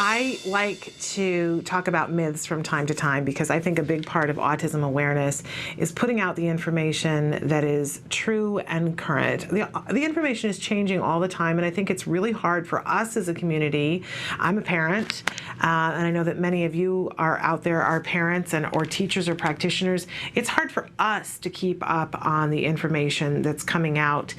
I like to talk about myths from time to time because I think a big part of autism awareness is putting out the information that is true and current. The information is changing all the time, and I think it's really hard for us as a community. I'm a parent, and I know that many of you are out there are parents or teachers or practitioners. It's hard for us to keep up on the information that's coming out.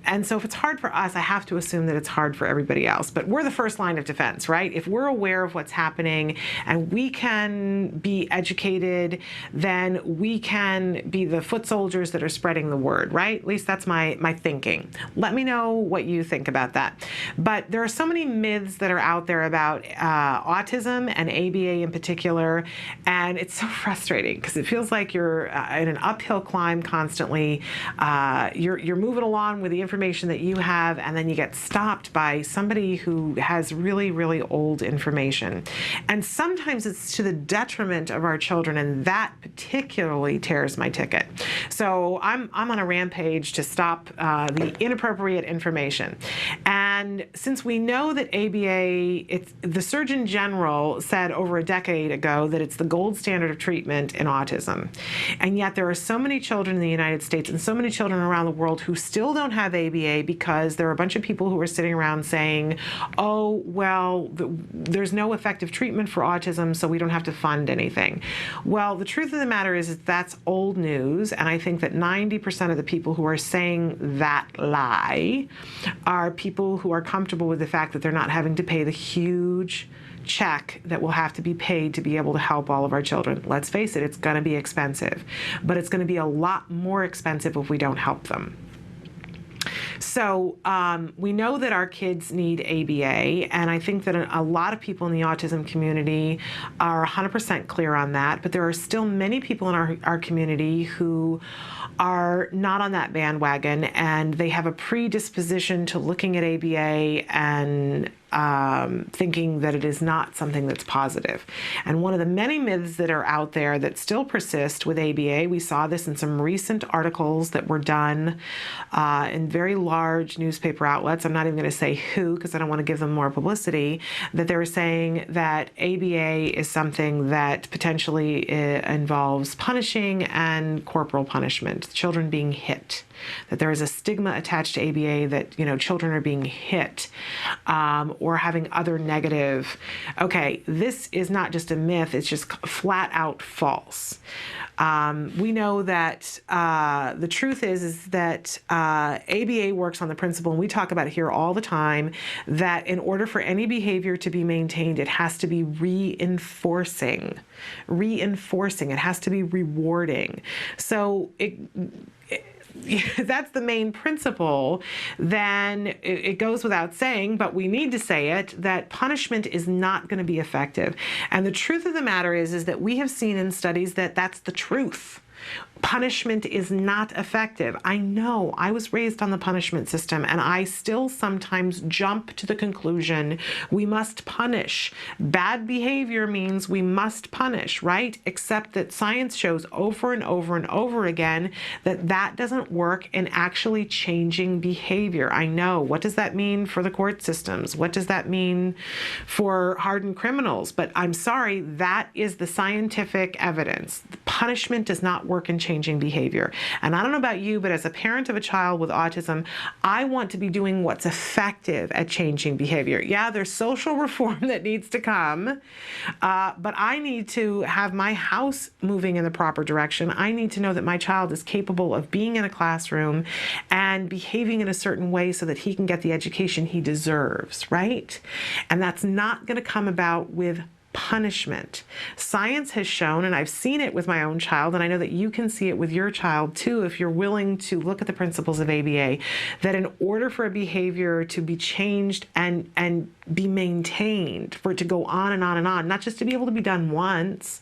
And so if it's hard for us, I have to assume that it's hard for everybody else. But we're the first line of defense, right? If we're aware of what's happening and we can be educated, then we can be the foot soldiers that are spreading the word, right? At least that's my thinking. Let me know what you think about that. But there are so many myths that are out there about autism and ABA in particular, and it's so frustrating because it feels like you're in an uphill climb constantly. You're moving along with the information that you have, and then you get stopped by somebody who has really, really old information. And sometimes it's to the detriment of our children, and that particularly tears my ticket. So I'm on a rampage to stop the inappropriate information. And since we know that ABA, the Surgeon General said over a decade ago that it's the gold standard of treatment in autism. And yet there are so many children in the United States and so many children around the world who still don't have ABA because there are a bunch of people who are sitting around saying, oh, well, there's no effective treatment for autism, so we don't have to fund anything. Well, the truth of the matter is that's old news, and I think that 90% of the people who are saying that lie are people who are comfortable with the fact that they're not having to pay the huge check that will have to be paid to be able to help all of our children. Let's face it, it's going to be expensive, but it's going to be a lot more expensive if we don't help them. So we know that our kids need ABA, and I think that a lot of people in the autism community are 100% clear on that, but there are still many people in our community who are not on that bandwagon, and they have a predisposition to looking at ABA and thinking that it is not something that's positive. And one of the many myths that are out there that still persist with ABA, we saw this in some recent articles that were done in very large newspaper outlets. I'm not even going to say who because I don't want to give them more publicity, that they were saying that ABA is something that potentially involves punishing and corporal punishment, children being hit. That there is a stigma attached to ABA that, children are being hit or having other negative. Okay, this is not just a myth, it's just flat out false. We know that the truth is that ABA works on the principle, and we talk about it here all the time, that in order for any behavior to be maintained, it has to be reinforcing. It has to be rewarding. So that's the main principle, then it goes without saying, but we need to say it, that punishment is not going to be effective. And the truth of the matter is that we have seen in studies that that's the truth. Punishment is not effective. I know, I was raised on the punishment system, and I still sometimes jump to the conclusion we must punish. Bad behavior means we must punish, right? Except that science shows over and over and over again that that doesn't work in actually changing behavior. I know. What does that mean for the court systems? What does that mean for hardened criminals? But I'm sorry, that is the scientific evidence. Punishment does not work in changing behavior. And I don't know about you, but as a parent of a child with autism, I want to be doing what's effective at changing behavior. Yeah, there's social reform that needs to come, but I need to have my house moving in the proper direction. I need to know that my child is capable of being in a classroom and behaving in a certain way so that he can get the education he deserves, right? And that's not going to come about with punishment. Science has shown, and I've seen it with my own child, and I know that you can see it with your child too if you're willing to look at the principles of ABA, that in order for a behavior to be changed and be maintained, for it to go on and on and on, not just to be able to be done once,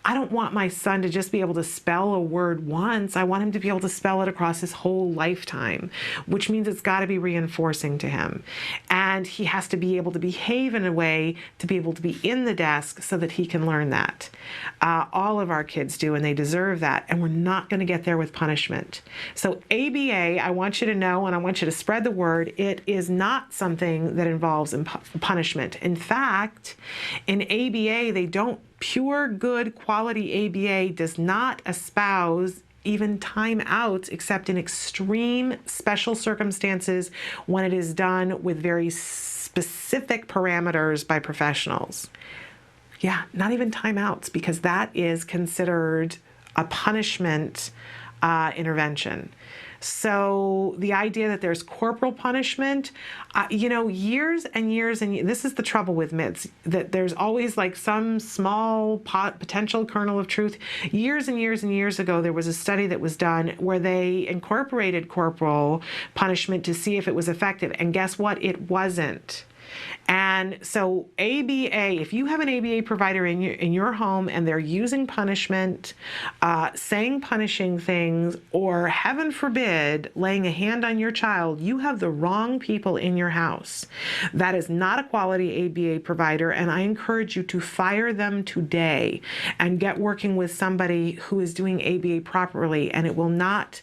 I don't want my son to just be able to spell a word once. I want him to be able to spell it across his whole lifetime, which means it's got to be reinforcing to him. And he has to be able to behave in a way to be able to be in the desk so that he can learn that. All of our kids do, and they deserve that. And we're not going to get there with punishment. So ABA, I want you to know, and I want you to spread the word, it is not something that involves punishment. In fact, in ABA, they don't, pure good quality ABA does not espouse even timeouts except in extreme special circumstances when it is done with very specific parameters by professionals. Yeah, not even timeouts, because that is considered a punishment intervention. So the idea that there's corporal punishment, years and years and this is the trouble with myths, that there's always like some small potential kernel of truth. Years and years and years ago, there was a study that was done where they incorporated corporal punishment to see if it was effective. And guess what? It wasn't. And so ABA, if you have an ABA provider in your home and they're using punishment, saying punishing things, or heaven forbid, laying a hand on your child, you have the wrong people in your house. That is not a quality ABA provider, and I encourage you to fire them today and get working with somebody who is doing ABA properly, and it will not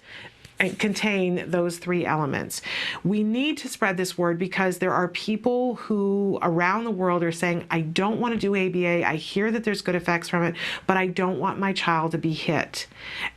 contain those three elements. We need to spread this word because there are people who around the world are saying, I don't want to do ABA. I hear that there's good effects from it, but I don't want my child to be hit.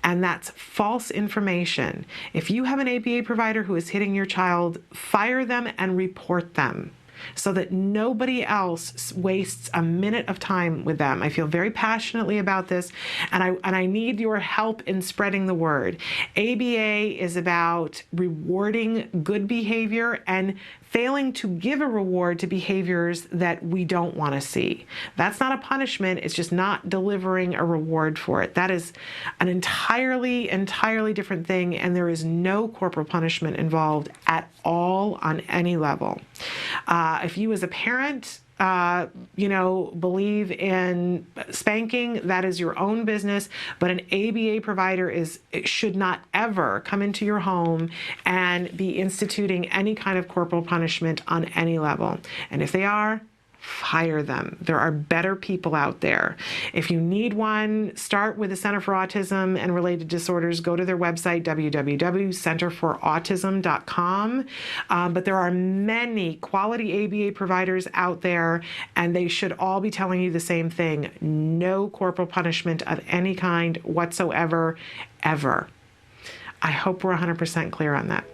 And that's false information. If you have an ABA provider who is hitting your child, fire them and report them, so that nobody else wastes a minute of time with them. I feel very passionately about this, and I need your help in spreading the word. ABA is about rewarding good behavior and failing to give a reward to behaviors that we don't want to see. That's not a punishment. It's just not delivering a reward for it. That is an entirely different thing, and there is no corporal punishment involved at all on any level. If you as a parent believe in spanking, that is your own business, but an ABA provider should not ever come into your home and be instituting any kind of corporal punishment on any level. And if they are, fire them. There are better people out there. If you need one, start with the Center for Autism and Related Disorders. Go to their website, www.centerforautism.com. But there are many quality ABA providers out there, and they should all be telling you the same thing. No corporal punishment of any kind whatsoever, ever. I hope we're 100% clear on that.